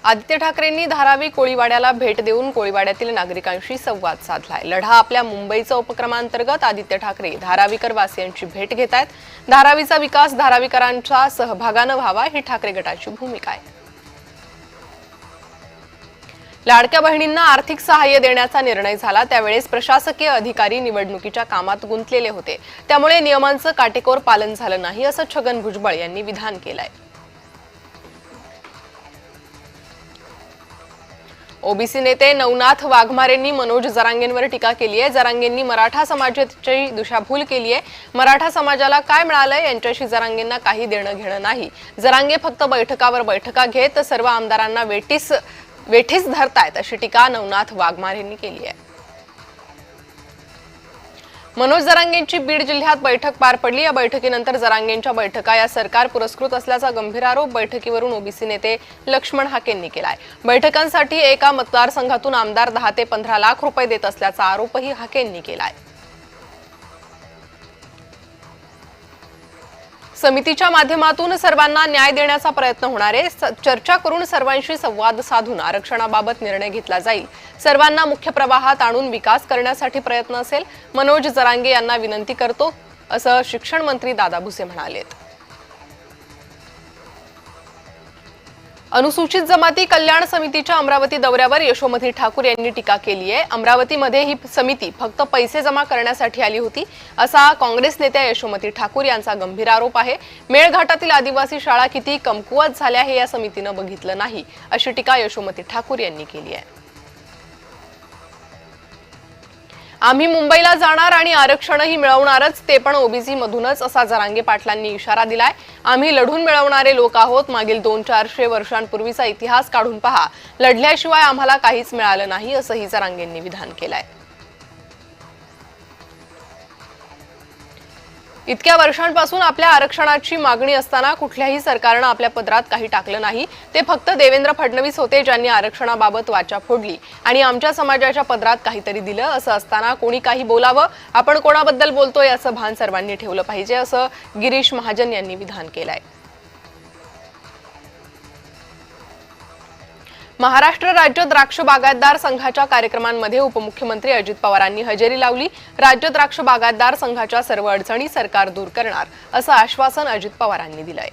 आदित्य ठाकरेंनी धारावी कोळीवाड्याला भेट देऊन कोळीवाड्यातील नागरिकांशी संवाद साधलाय। लढा आपल्या मुंबईचा उपक्रमांतर्गत आदित्य ठाकरे धारावीकर वासियांची भेट घेत आहेत। धारावीचा विकास धारावीकरांच्या सहभागाने व्हावा ही ठाकरे गटाची भूमिका आहे। लाडक्या बहिणींना आर्थिक सहाय्य देण्याचा निर्णय झाला त्यावेळेस प्रशासकीय अधिकारी निवडणुकीच्या कामात गुंतलेले होते, त्यामुळे नियमांचं काटेकोर पालन झालं नाही असं छगन भुजबळ यांनी विधान केलंय। ओबीसी नेते नवनाथ वाघमारेंनी मनोज जरांगेंवर टीका केली आहे। जरांगेंनी मराठा समाजाची दिशाभूल केली आहे। मराठा समाजाला काय मिळालंय यांच्याशी जरांगेंना काही देणं घेणं नाही। जरांगे फक्त बैठकावर बैठका घेत सर्व आमदारांना वेठीस धरतायत अशी टीका नवनाथ वाघमारेंनी केली आहे। मनोज जरांगेंची बीड जिल्ह्यात बैठक पार पडली। या बैठकीनंतर जरांगेंच्या बैठका या सरकार पुरस्कृत असल्याचा गंभीर आरोप बैठकीवरून ओबीसी नेते लक्ष्मण हाकेंनी केलाय। बैठकांसाठी एका मतदारसंघातून आमदार 10 ते 15 लाख रुपये देत असल्याचा आरोपही हाकेंनी केलाय। समितीच्या माध्यमातून सर्वांना न्याय देण्याचा प्रयत्न होणार आहे। चर्चा करून सर्वांशी संवाद साधून आरक्षणाबाबत निर्णय घेतला जाईल। सर्वांना मुख्य प्रवाहात आणून विकास करण्यासाठी प्रयत्न असेल। मनोज जरांगे यांना विनंती करतो असं शिक्षण मंत्री दादा भुसे म्हणालेत। अनुसूचित जमाती कल्याण समितीच्या अमरावती दौऱ्यावर यशोमती ठाकूर यांनी टीका केली आहे। अमरावतीमध्ये ही समिती फक्त पैसे जमा करण्यासाठी आली होती असा काँग्रेस नेत्या यशोमती ठाकूर यांचा गंभीर आरोप आहे। मेळघाटातील आदिवासी शाळा किती कमकुवत झाल्या हे या समितीने बघितलं नाही अशी टीका यशोमती ठाकूर यांनी केली आहे। आम्ही मुंबईला जाणार आणि आरक्षणही मिळवणारच, ते पण ओबीसी मधूनच असा जरांगे पाटलांनी इशारा दिलाय। आम्ही लढून मिळवणारे लोक आहोत। मागील 200-400 वर्षांपूर्वीचा इतिहास काढून पहा, लढल्याशिवाय आम्हाला काहीच मिळालं नाही असंही जरांगेंनी विधान केलंय। इतक्या वर्षांपासून आपल्या आरक्षणाची मागणी असताना कुठल्याही सरकारने आपल्या पदरात काही टाकलं नाही। ते फक्त देवेंद्र फडणवीस होते ज्यांनी आरक्षणाबाबत वाचा फोडली आणि आमच्या समाजाच्या पदरात काहीतरी दिलं। असं असताना कोणी काही बोलावं, आपण कोणाबद्दल बोलतोय याचं भान सर्वांनी ठेवलं पाहिजे असं गिरीश महाजन यांनी विधान केलंय। महाराष्ट्र राज्य द्राक्ष बागायतदार संघाच्या कार्यक्रमांमध्ये उपमुख्यमंत्री अजित पवारांनी हजेरी लावली। राज्य द्राक्ष बागायतदार संघाच्या सर्व अडचणी सरकार दूर करणार असं आश्वासन अजित पवारांनी दिलंय।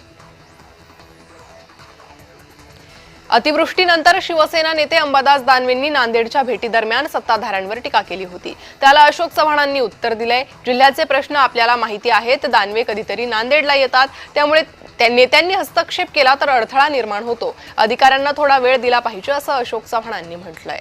अतिवृष्टीनंतर शिवसेना नेते अंबादास दानवेंनी नांदेडच्या भेटीदरम्यान सत्ताधाऱ्यांवर टीका केली होती। त्याला अशोक चव्हाणांनी उत्तर दिलंय। जिल्ह्याचे प्रश्न आपल्याला माहिती आहेत। दानवे कधीतरी नांदेडला येतात, त्यामुळे नेत्यांनी हस्तक्षेप केला तर अडथळा निर्माण होतो। अधिकाऱ्यांना थोडा वेळ दिला पाहिजे असं अशोक चव्हाणांनी म्हटलंय।